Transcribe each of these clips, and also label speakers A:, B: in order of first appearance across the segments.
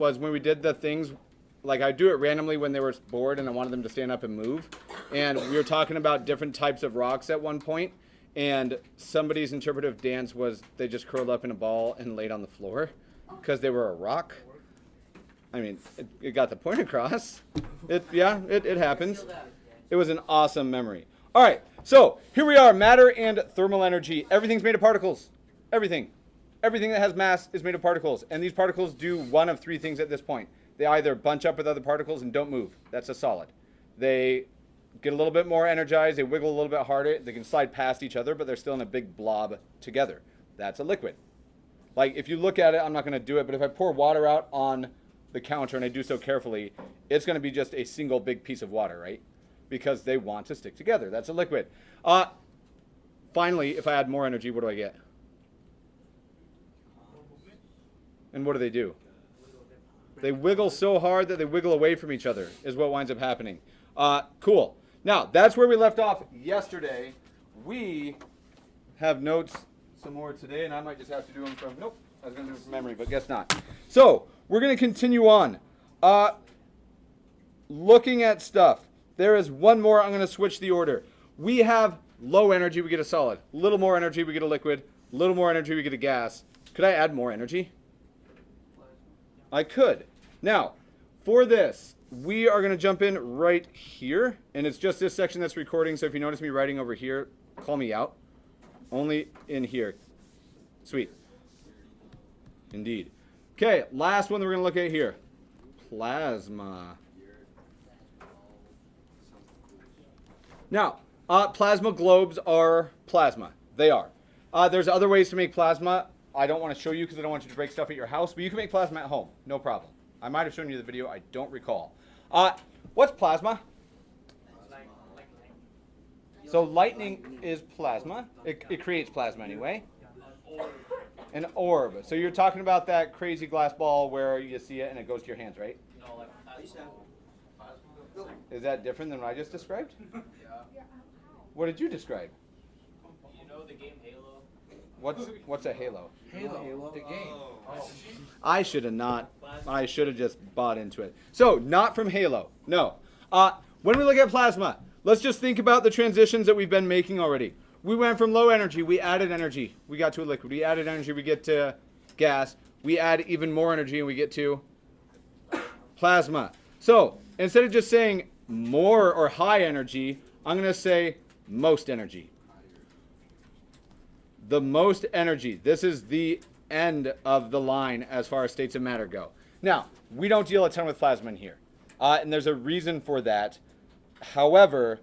A: was when we did the things, like I do it randomly when they were bored and I wanted them to stand up and move. And we were talking about different types of rocks at one point, and somebody's interpretive dance was they just curled up in a ball and laid on the floor because they were a rock. I mean, it got the point across. It happens. It was an awesome memory. All right, so here we are, matter and thermal energy. Everything's made of particles. Everything. Everything that has mass is made of particles, and these particles do one of three things at this point. They either bunch up with other particles and don't move. That's a solid. They get a little bit more energized. They wiggle a little bit harder. They can slide past each other, but they're still in a big blob together. That's a liquid. Like if you look at it, I'm not going to do it, but if I pour water out on the counter and I do so carefully, it's going to be just a single big piece of water, right? Because they want to stick together. That's a liquid. Finally, if I add more energy, what do I get? And what do? They wiggle so hard that they wiggle away from each other is what winds up happening. Cool. Now, that's where we left off yesterday. We have notes some more today, and I might just have to do them from, nope, I was going to do them from memory, but guess not. So, we're going to continue on. Looking at stuff. There is one more. I'm going to switch the order. We have low energy, we get a solid. Little more energy, we get a liquid. Little more energy, we get a gas. Could I add more energy? I could. Now, for this, we are going to jump in right here, and it's just this section that's recording, so if you notice me writing over here, call me out. Only in here. Sweet. Indeed. Okay, last one that we're going to look at here. Plasma. Now, plasma globes are plasma. They are. There's other ways to make plasma. I don't want to show you because I don't want you to break stuff at your house, but you can make plasma at home. No problem. I might have shown you the video. I don't recall. What's plasma? So lightning is plasma. It creates plasma anyway. An orb. So you're talking about that crazy glass ball where you see it and it goes to your hands, right? Is that different than what I just described?
B: Yeah.
A: What did you describe?
C: You know the game Halo?
A: What's a Halo?
C: Halo. The game.
A: I should have not. I should have just bought into it. So, not from Halo. No. When we look at plasma, let's just think about the transitions that we've been making already. We went from low energy, we added energy, we got to a liquid. We added energy, we get to gas. We add even more energy and we get to plasma. So, instead of just saying more or high energy, I'm going to say most energy. The most energy. This is the end of the line as far as states of matter go. Now, we don't deal a ton with plasma in here. And there's a reason for that. However,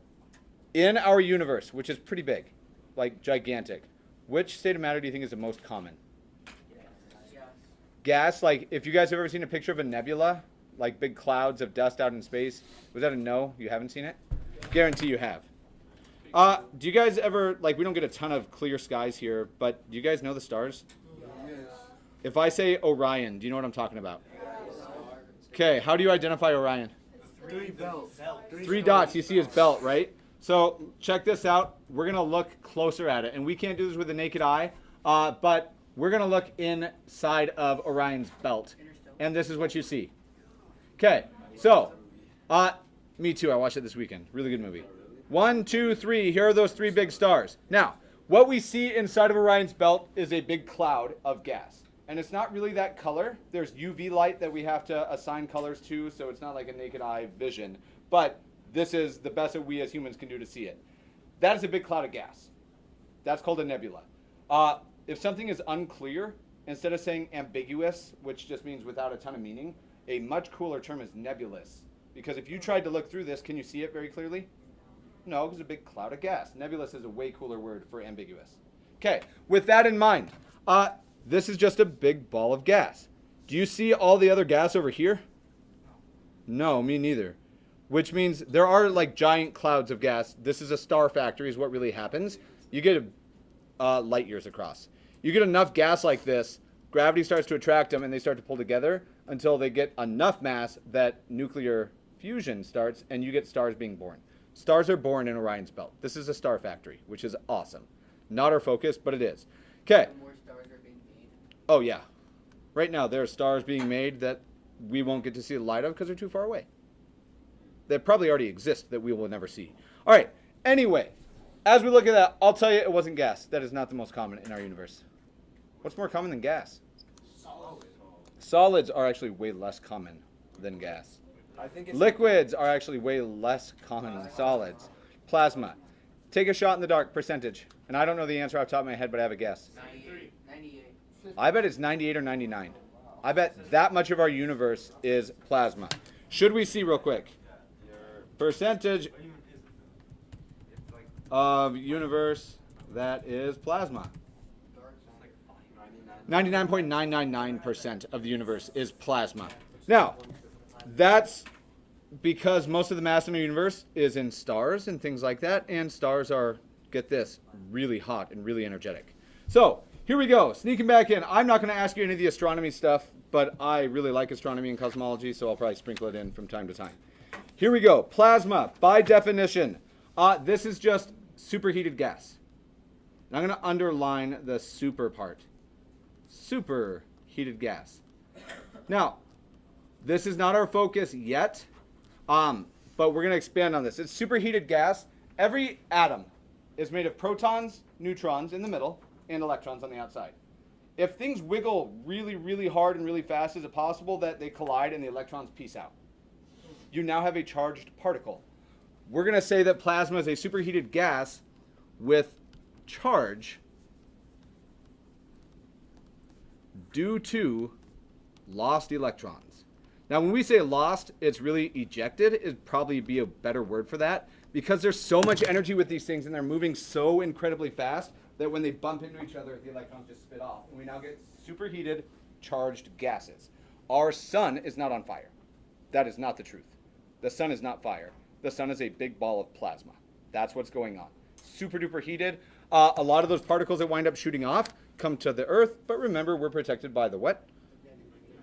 A: in our universe, which is pretty big, like gigantic, which state of matter do you think is the most common? Gas. Like, if you guys have ever seen a picture of a nebula, like big clouds of dust out in space, was that a no? You haven't seen it? Guarantee you have. Do you guys ever, like, we don't get a ton of clear skies here, but do you guys know the stars?
B: Yes.
A: If I say Orion, do you know what I'm talking about? Okay, how do you identify Orion?
B: Three belts.
A: Three dots, you see his belt, right? So check this out. We're going to look closer at it, and we can't do this with the naked eye, but we're going to look inside of Orion's belt, and this is what you see. Okay, so, me too, I watched it this weekend. Really good movie. 1, 2, 3, here are those three big stars. Now, what we see inside of Orion's belt is a big cloud of gas. And it's not really that color. There's UV light that we have to assign colors to, so it's not like a naked eye vision. But this is the best that we as humans can do to see it. That is a big cloud of gas. That's called a nebula. If something is unclear, instead of saying ambiguous, which just means without a ton of meaning, a much cooler term is nebulous. Because if you tried to look through this, can you see it very clearly? No, because it's a big cloud of gas. Nebulous is a way cooler word for ambiguous. Okay, with that in mind, this is just a big ball of gas. Do you see all the other gas over here? No, me neither. Which means there are like giant clouds of gas. This is a star factory is what really happens. You get light years across. You get enough gas like this, gravity starts to attract them and they start to pull together until they get enough mass that nuclear fusion starts and you get stars being born. Stars are born in Orion's belt. This is a star factory, which is awesome. Not our focus, but it is. Okay.
C: More stars are being made.
A: Oh, yeah. Right now, there are stars being made that we won't get to see the light of because they're too far away. That probably already exist that we will never see. All right. Anyway, as we look at that, I'll tell you it wasn't gas. That is not the most common in our universe. What's more common than gas? Solids are actually way less common than gas.
B: I think it's
A: Liquids are actually way less common than solids. Plasma. Take a shot in the dark, percentage. And I don't know the answer off the top of my head, but I have a guess.
C: 98.
A: I bet it's 98 or 99. I bet that much of our universe is plasma. Should we see real quick? Percentage of universe that is plasma. 99.999% of the universe is plasma. Now, that's because most of the mass in the universe is in stars and things like that, and stars are, get this, really hot and really energetic. So, here we go, sneaking back in. I'm not going to ask you any of the astronomy stuff, but I really like astronomy and cosmology, so I'll probably sprinkle it in from time to time. Here we go, plasma, by definition. This is just superheated gas. And I'm going to underline the super part. Superheated gas. Now, this is not our focus yet, but we're going to expand on this. It's superheated gas. Every atom is made of protons, neutrons in the middle, and electrons on the outside. If things wiggle really, really hard and really fast, is it possible that they collide and the electrons peace out? You now have a charged particle. We're going to say that plasma is a superheated gas with charge due to lost electrons. Now, when we say lost, it's really ejected. It'd probably be a better word for that because there's so much energy with these things and they're moving so incredibly fast that when they bump into each other, the electrons just spit off. And we now get superheated, charged gases. Our sun is not on fire. That is not the truth. The sun is not fire. The sun is a big ball of plasma. That's what's going on. Super duper heated. A lot of those particles that wind up shooting off come to the Earth, but remember, we're protected by the what?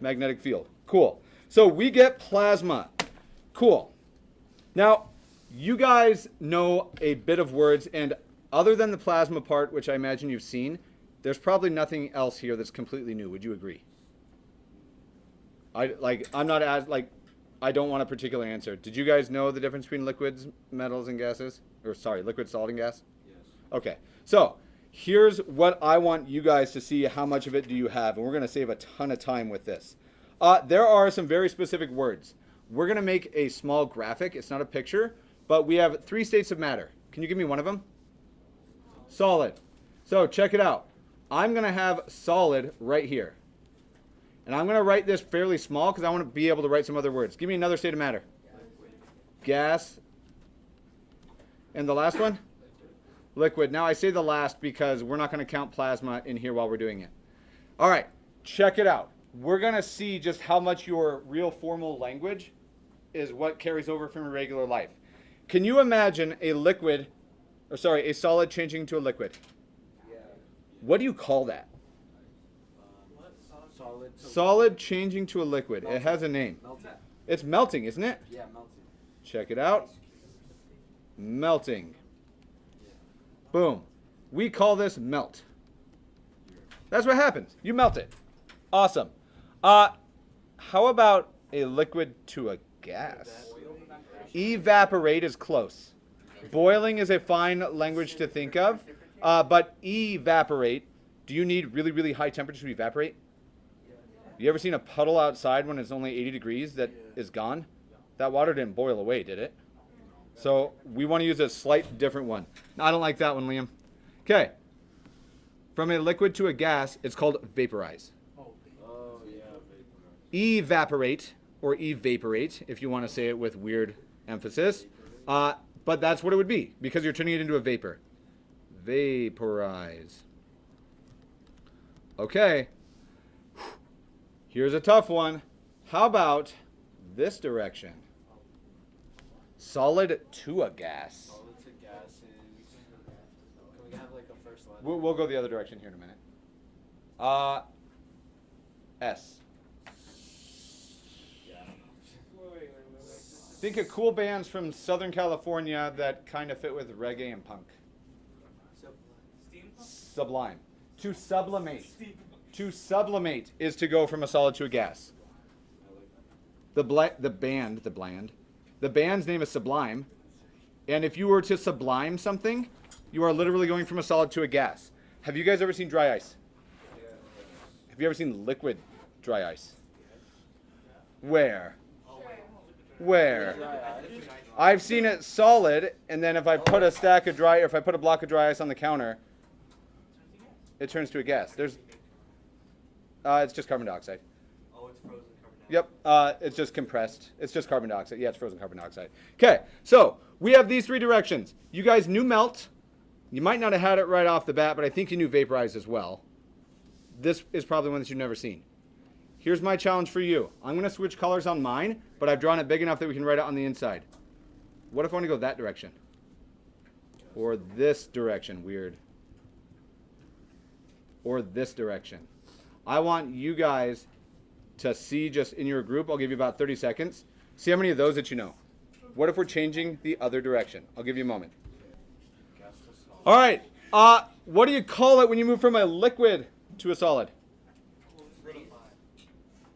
A: Magnetic field. Cool. So we get plasma. Cool. Now, you guys know a bit of words, and other than the plasma part, which I imagine you've seen, there's probably nothing else here that's completely new. Would you agree? I don't want a particular answer. Did you guys know the difference between liquids, metals, and gases? Or sorry, liquid, solid, and gas? Yes. Okay. So here's what I want you guys to see. How much of it do you have? And we're going to save a ton of time with this. There are some very specific words. We're going to make a small graphic. It's not a picture, but we have 3 states of matter. Can you give me one of them? Solid. So check it out. I'm going to have solid right here. And I'm going to write this fairly small because I want to be able to write some other words. Give me another state of matter. Gas. And the last one? Liquid. Now I say the last because we're not going to count plasma in here while we're doing it. All right. Check it out. We're going to see just how much your real formal language is what carries over from your regular life. Can you imagine a solid changing to a liquid?
B: Yeah.
A: What do you call that? Solid changing to a liquid. Melting. It has a name.
B: Melting.
A: It's melting, isn't it?
B: Yeah, melting.
A: Check it out. Melting. Boom. We call this melt. That's what happens. You melt it. Awesome. How about a liquid to a gas? Evaporate is close. Boiling is a fine language to think of, but evaporate, do you need really, really high temperature to evaporate? You ever seen a puddle outside when it's only 80 degrees that is gone? That water didn't boil away, did it? So we want to use a slight different one. I don't like that one, Liam. Okay. From a liquid to a gas, it's called vaporize.
B: Oh, yeah.
A: Evaporate, or evaporate, if you want to say it with weird emphasis. But that's what it would be, because you're turning it into a vapor. Vaporize. Okay. Here's a tough one. How about this direction? Solid to a gas.
B: Solid to gas is... Can we have like a first letter?
A: We'll go the other direction here in a minute. S.
B: Yeah.
A: Think of cool bands from Southern California that kind of fit with reggae and punk. Sublime. To sublimate. To sublimate is to go from a solid to a gas. The band's name is Sublime. And if you were to sublime something, you are literally going from a solid to a gas. Have you guys ever seen dry ice? Have you ever seen liquid dry ice? Where? Where? I've seen it solid, and then if I put a block of dry ice on the counter, it turns to a gas. It's just carbon dioxide.
B: Oh, it's frozen carbon dioxide.
A: Yep, it's just compressed. It's just carbon dioxide. Yeah, it's frozen carbon dioxide. Okay, so we have these three directions. You guys knew melt. You might not have had it right off the bat, but I think you knew vaporize as well. This is probably one that you've never seen. Here's my challenge for you. I'm going to switch colors on mine, but I've drawn it big enough that we can write it on the inside. What if I want to go that direction? Or this direction? Weird. Or this direction. I want you guys to see just in your group. I'll give you about 30 seconds. See how many of those that you know. What if we're changing the other direction? I'll give you a moment. All right. What do you call it when you move from a liquid to a solid?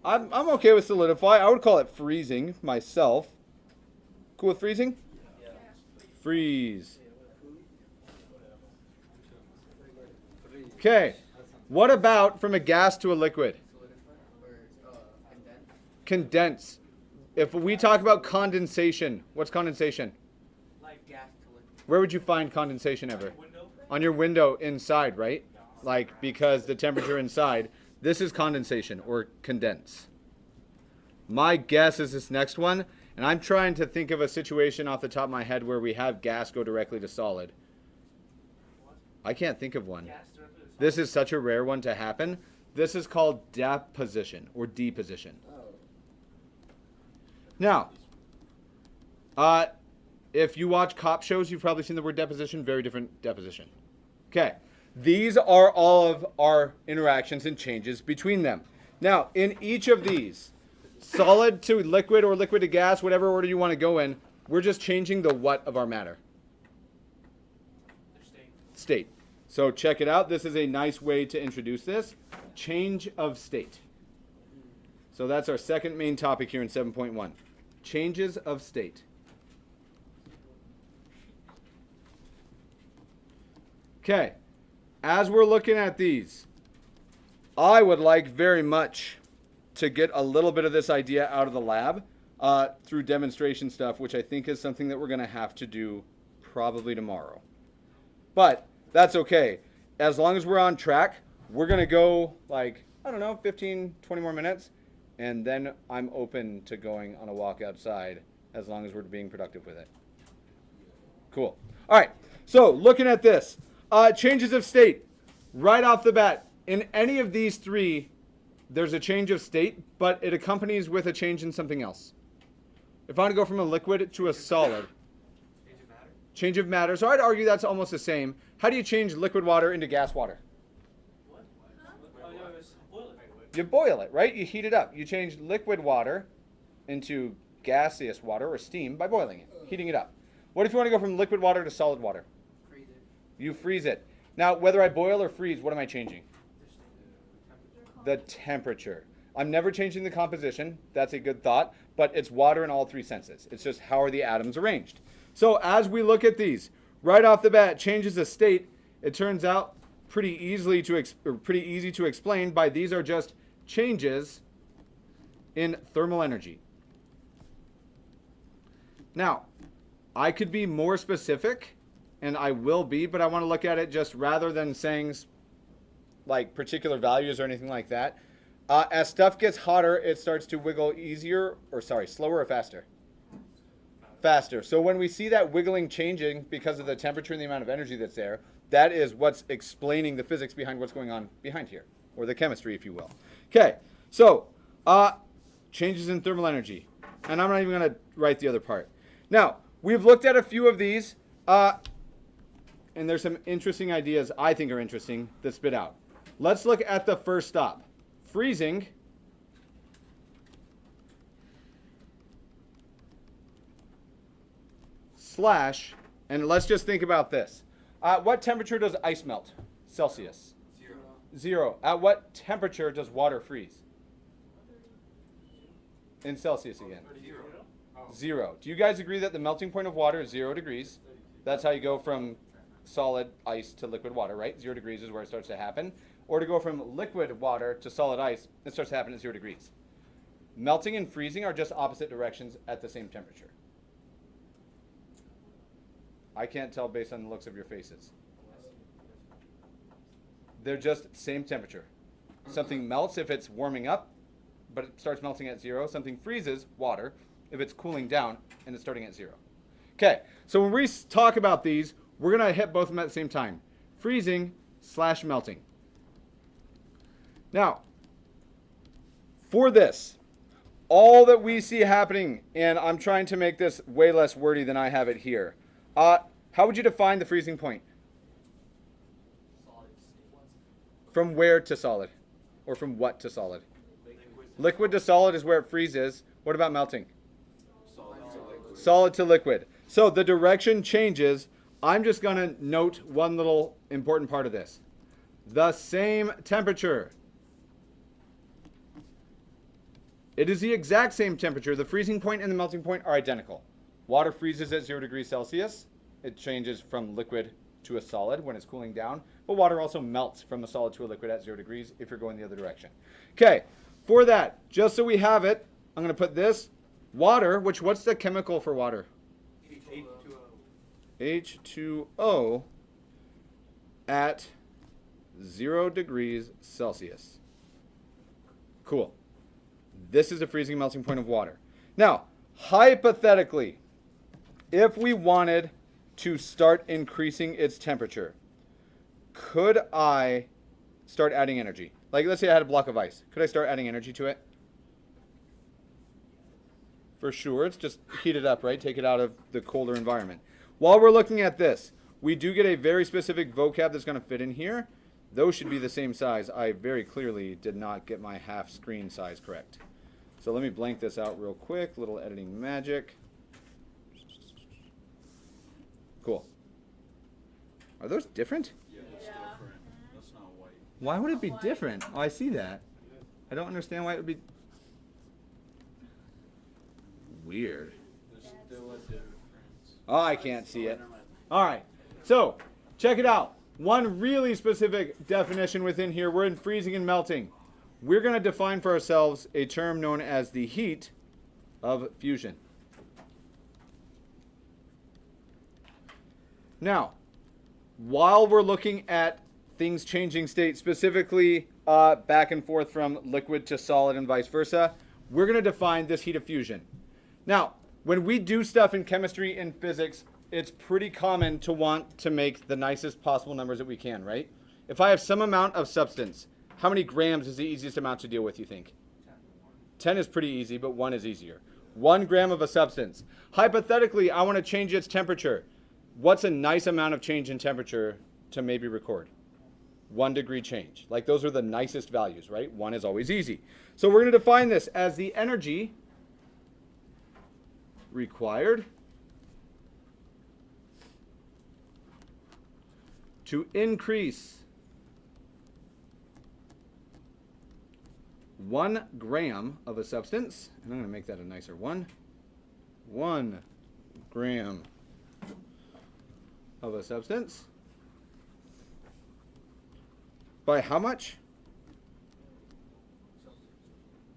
A: I'm okay with solidify. I would call it freezing myself. Cool with freezing?
B: Yeah.
A: Freeze. Okay. What about from a gas to a liquid? Condense. If we talk about condensation, what's condensation?
B: Like gas to liquid.
A: Where would you find condensation ever?
C: Window?
A: On your window inside, right? Like because the temperature inside. This is condensation or condense. My guess is this next one, and I'm trying to think of a situation off the top of my head where we have gas go directly to solid. I can't think of one.
C: Gas directly to solid.
A: This is such a rare one to happen. This is called deposition or deposition. Now, if you watch cop shows, you've probably seen the word deposition. Very different deposition. Okay. These are all of our interactions and changes between them. Now, in each of these, solid to liquid or liquid to gas, whatever order you want to go in, we're just changing the what of our matter. State. So check it out. This is a nice way to introduce this. Change of state. So that's our second main topic here in 7.1. Changes of state. Okay. As we're looking at these, I would like very much to get a little bit of this idea out of the lab through demonstration stuff, which I think is something that we're going to have to do probably tomorrow. But that's okay. As long as we're on track, we're going to go like, 15, 20 more minutes, and then I'm open to going on a walk outside as long as we're being productive with it. Cool. All right. So looking at this. Changes of state. Right off the bat, in any of these three, there's a change of state, but it accompanies with a change in something else. If I want to go from a liquid to a solid.
B: Change of matter?
A: Change of matter. So I'd argue that's almost the same. How do you change liquid water into gas water?
C: What? Oh, yeah, it was boil it.
A: You boil it, right? You heat it up. You change liquid water into gaseous water or steam by boiling it, heating it up. What if you want to go from liquid water to solid water?
B: Freeze it.
A: You freeze it. Now, whether I boil or freeze, what am I changing? The temperature. I'm never changing the composition. That's a good thought. But it's water in all three senses. It's just how are the atoms arranged. So as we look at these, right off the bat, changes of state, it turns out pretty easy to explain by these are just changes in thermal energy. Now, I could be more specific, and I will be, but I want to look at it just rather than saying like particular values or anything like that. As stuff gets hotter, it starts to wiggle slower or faster? Faster. So when we see that wiggling changing because of the temperature and the amount of energy that's there, that is what's explaining the physics behind what's going on behind here, or the chemistry, if you will. Okay, so changes in thermal energy. And I'm not even going to write the other part. Now, we've looked at a few of these, and there's some interesting ideas I think are interesting that spit out. Let's look at the first stop. Freezing slash, and let's just think about this. What temperature does ice melt? Celsius.
B: 0.
A: 0. At what temperature does water freeze? In Celsius again.
C: 0.
A: 0. Do you guys agree that the melting point of water is 0 degrees? That's how you go from solid ice to liquid water, right? 0 degrees is where it starts to happen. Or to go from liquid water to solid ice, it starts to happen at 0 degrees. Melting and freezing are just opposite directions at the same temperature. I can't tell based on the looks of your faces. They're just same temperature. Something melts if it's warming up, but it starts melting at 0. Something freezes, water, if it's cooling down and it's starting at 0. Okay, so when we talk about these, we're going to hit both of them at the same time. Freezing / melting. Now, for this, all that we see happening, and I'm trying to make this way less wordy than I have it here. How would you define the freezing point? From where to solid? Or from what to solid? Liquid to solid is where it freezes. What about melting? Solid to liquid. So the direction changes. I'm just going to note one little important part of this. The same temperature. It is the exact same temperature. The freezing point and the melting point are identical. Water freezes at 0 degrees Celsius. It changes from liquid to a solid when it's cooling down. But water also melts from a solid to a liquid at 0 degrees if you're going the other direction. Okay, for that, just so we have it, I'm going to put this water, what's the chemical for water? H2O at 0 degrees Celsius. Cool. This is the freezing melting point of water. Now, hypothetically, if we wanted to start increasing its temperature, could I start adding energy? Like, let's say I had a block of ice. Could I start adding energy to it? For sure. It's just heat it up, right? Take it out of the colder environment. While we're looking at this, we do get a very specific vocab that's going to fit in here. Those should be the same size. I very clearly did not get my half screen size correct. So let me blank this out real quick. Little editing magic. Cool. Are those different?
D: Yeah, it's different. That's not white.
A: Why would it be different? Oh, I see that. I don't understand why it would be weird.
D: There's still a difference.
A: Oh, I can't see it. All right. So, check it out. One really specific definition within here. We're in freezing and melting. We're going to define for ourselves a term known as the heat of fusion. Now, while we're looking at things changing state, specifically back and forth from liquid to solid and vice versa, we're going to define this heat of fusion. Now, when we do stuff in chemistry and physics, it's pretty common to want to make the nicest possible numbers that we can, right? If I have some amount of substance, how many grams is the easiest amount to deal with, you think? 10 is pretty easy, but 1 is easier. 1 gram of a substance. Hypothetically, I want to change its temperature. What's a nice amount of change in temperature to maybe record? 1 degree change. Like, those are the nicest values, right? 1 is always easy. So we're going to define this as the energy required to increase 1 gram of a substance, and I'm going to make that a nicer one. 1 gram of a substance. By how much?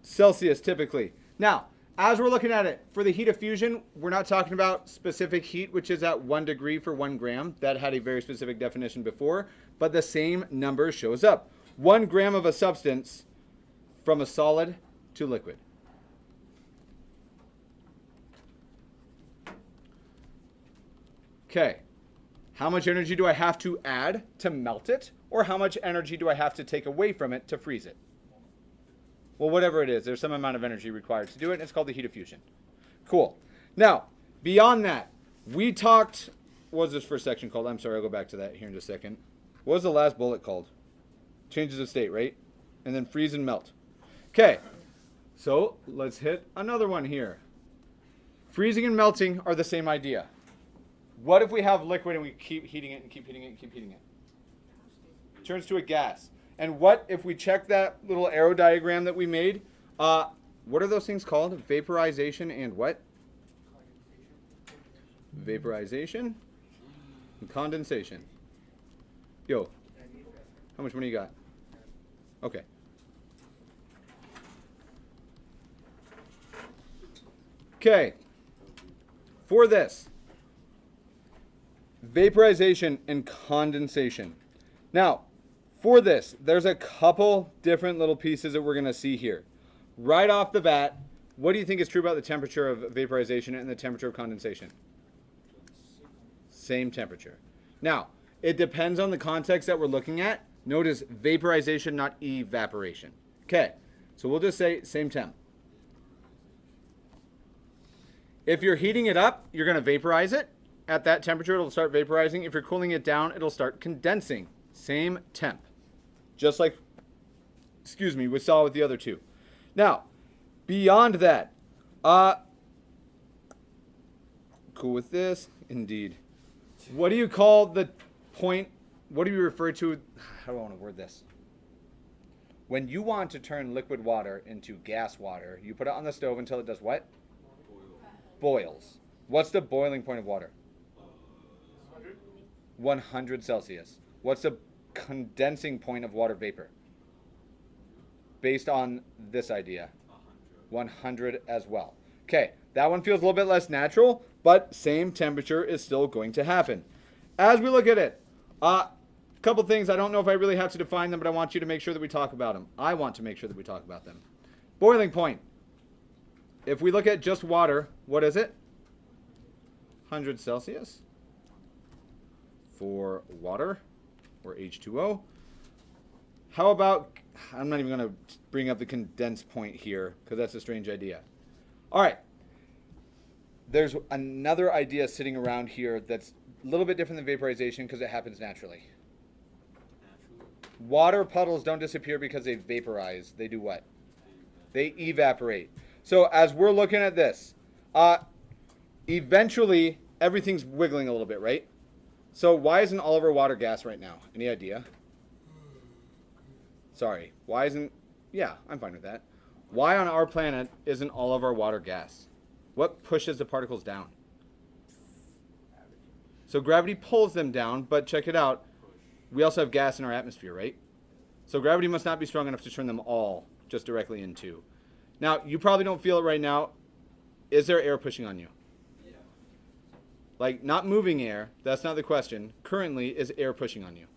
A: Celsius, typically. Now, as we're looking at it, for the heat of fusion, we're not talking about specific heat, which is at 1 degree for 1 gram. That had a very specific definition before, but the same number shows up. 1 gram of a substance from a solid to liquid. Okay, how much energy do I have to add to melt it? Or how much energy do I have to take away from it to freeze it? Well, whatever it is, there's some amount of energy required to do it, and it's called the heat of fusion. Cool. Now, beyond that, we talked, what was this first section called? I'm sorry, I'll go back to that here in just a second. What was the last bullet called? Changes of state, right? And then freeze and melt. Okay, so let's hit another one here. Freezing and melting are the same idea. What if we have liquid and we keep heating it and keep heating it and keep heating it? It turns to a gas. And what if we check that little arrow diagram that we made? what are those things called? Vaporization and what? Vaporization and condensation. Yo, how much money you got? Okay. Okay. For this, vaporization and condensation. Now, for this, there's a couple different little pieces that we're going to see here. Right off the bat, what do you think is true about the temperature of vaporization and the temperature of condensation? Same temperature. Now, it depends on the context that we're looking at. Notice vaporization, not evaporation. Okay, so we'll just say same temp. If you're heating it up, you're going to vaporize it. At that temperature, it'll start vaporizing. If you're cooling it down, it'll start condensing. Same temp. Just like, we saw with the other two. Now, beyond that, cool with this? Indeed. What do you call the point, what do you refer to, how do I want to word this? When you want to turn liquid water into gas water, you put it on the stove until it does what? Boils. What's the boiling point of water? 100 Celsius. What's the condensing point of water vapor? Based on this idea. 100 as well. Okay, that one feels a little bit less natural, but same temperature is still going to happen. As we look at it, a couple things. I don't know if I really have to define them, but I want you to make sure that we talk about them. I want to make sure that we talk about them. Boiling point. If we look at just water, what is it? 100 Celsius for water, or H2O. How about, I'm not even going to bring up the condensed point here, because that's a strange idea. All right. There's another idea sitting around here that's a little bit different than vaporization because it happens naturally. Water puddles don't disappear because they vaporize. They do what? They evaporate. So as we're looking at this, eventually everything's wiggling a little bit, right? So why isn't all of our water gas right now? Any idea? Sorry. Why isn't... Yeah, I'm fine with that. Why on our planet isn't all of our water gas? What pushes the particles down? So gravity pulls them down, but check it out. We also have gas in our atmosphere, right? So gravity must not be strong enough to turn them all just directly into. Now, you probably don't feel it right now. Is there air pushing on you?
B: Yeah.
A: Like, not moving air. That's not the question. Currently, is air pushing on you?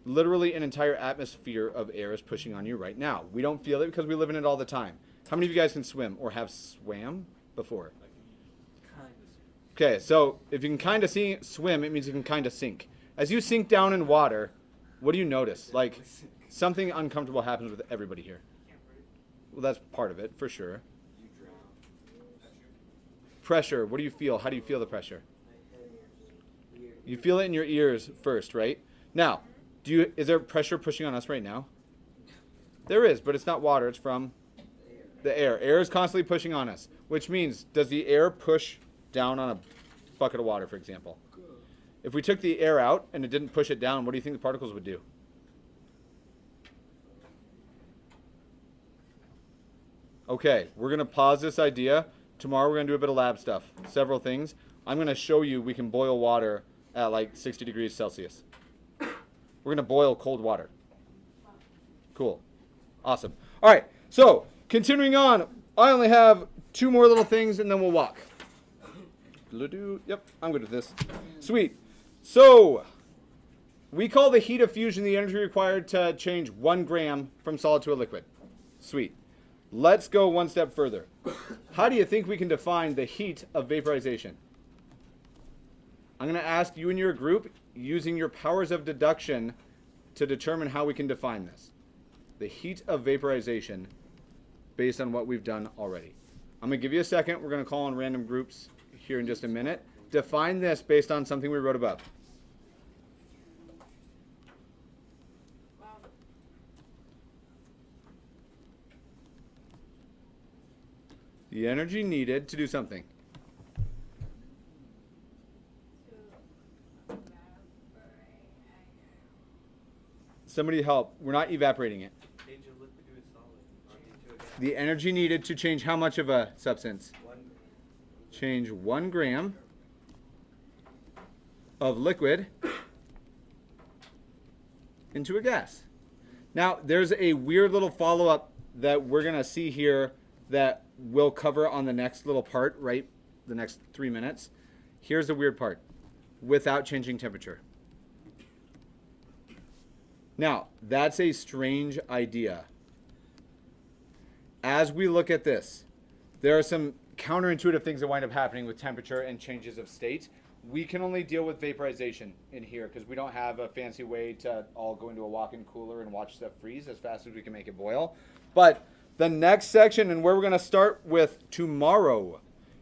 A: Literally an entire atmosphere of air is pushing on you right now. We don't feel it because we live in it all the time. How many of you guys can swim or have swam before? Okay, so if you can kind of swim, it means you can kind of sink. As you sink down in water, what do you notice? Like, something uncomfortable happens with everybody here. Well, that's part of it, for sure. Pressure, what do you feel? How do you feel the pressure? You feel it in your ears first, right? Now, is there pressure pushing on us right now? There is, but it's not water, it's from the air. Air is constantly pushing on us, which means, does the air push down on a bucket of water, for example? If we took the air out and it didn't push it down, what do you think the particles would do? Okay, we're going to pause this idea. Tomorrow we're going to do a bit of lab stuff. Several things. I'm going to show you we can boil water at like 60 degrees Celsius. We're going to boil cold water. Cool. Awesome. All right, so continuing on, I only have two more little things and then we'll walk. Yep, I'm good with this. Sweet. So, we call the heat of fusion the energy required to change 1 gram from solid to a liquid. Sweet. Let's go one step further. How do you think we can define the heat of vaporization? I'm going to ask you and your group, using your powers of deduction, to determine how we can define this. The heat of vaporization based on what we've done already. I'm going to give you a second. We're going to call on random groups here in just a minute. Define this based on something we wrote above. The energy needed to do something. Somebody help. We're not evaporating it.
B: Change a liquid to a solid. Or into a gas.
A: the energy needed to change how much of a substance? Change 1 gram of liquid into a gas. Now, there's a weird little follow-up that we're going to see here that we'll cover on the next little part, right? The next 3 minutes. Here's the weird part. Without changing temperature. Now, that's a strange idea. As we look at this, there are some counterintuitive things that wind up happening with temperature and changes of state. We can only deal with vaporization in here because we don't have a fancy way to all go into a walk-in cooler and watch stuff freeze as fast as we can make it boil. But the next section, and where we're going to start with tomorrow,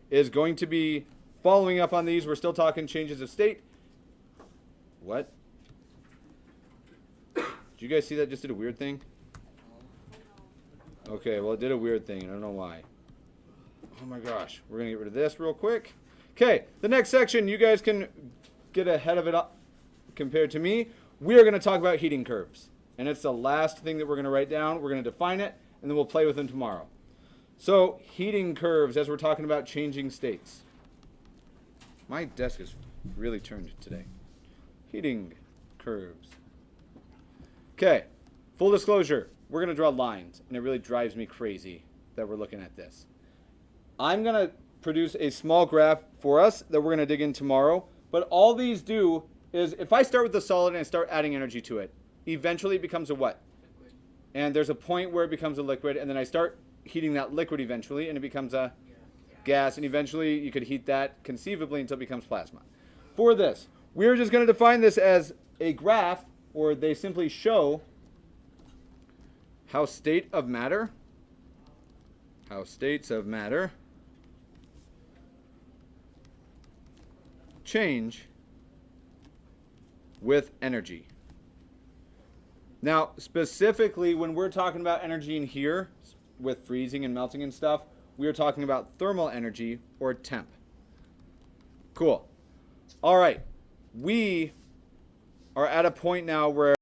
A: is going to be following up on these. We're still talking changes of state. What? Did you guys see that just did a weird thing? Okay, well, it did a weird thing. I don't know why. Oh my gosh. We're going to get rid of this real quick. Okay, the next section, you guys can get ahead of it up compared to me. We are going to talk about heating curves. And it's the last thing that we're going to write down. We're going to define it, and then we'll play with them tomorrow. So, heating curves, as we're talking about changing states. My desk is really turned today. Heating curves. Okay, full disclosure, we're going to draw lines, and it really drives me crazy that we're looking at this. I'm going to produce a small graph for us that we're going to dig in tomorrow, but all these do is, if I start with the solid and I start adding energy to it, eventually it becomes a what?
B: Liquid.
A: And there's a point where it becomes a liquid, and then I start heating that liquid eventually, and it becomes a gas, and eventually you could heat that conceivably until it becomes plasma. For this, we're just going to define this as a graph, or they simply show how states of matter change with energy. Now, specifically, when we're talking about energy in here, with freezing and melting and stuff, we are talking about thermal energy, or temp. Cool. All right. We are at a point now where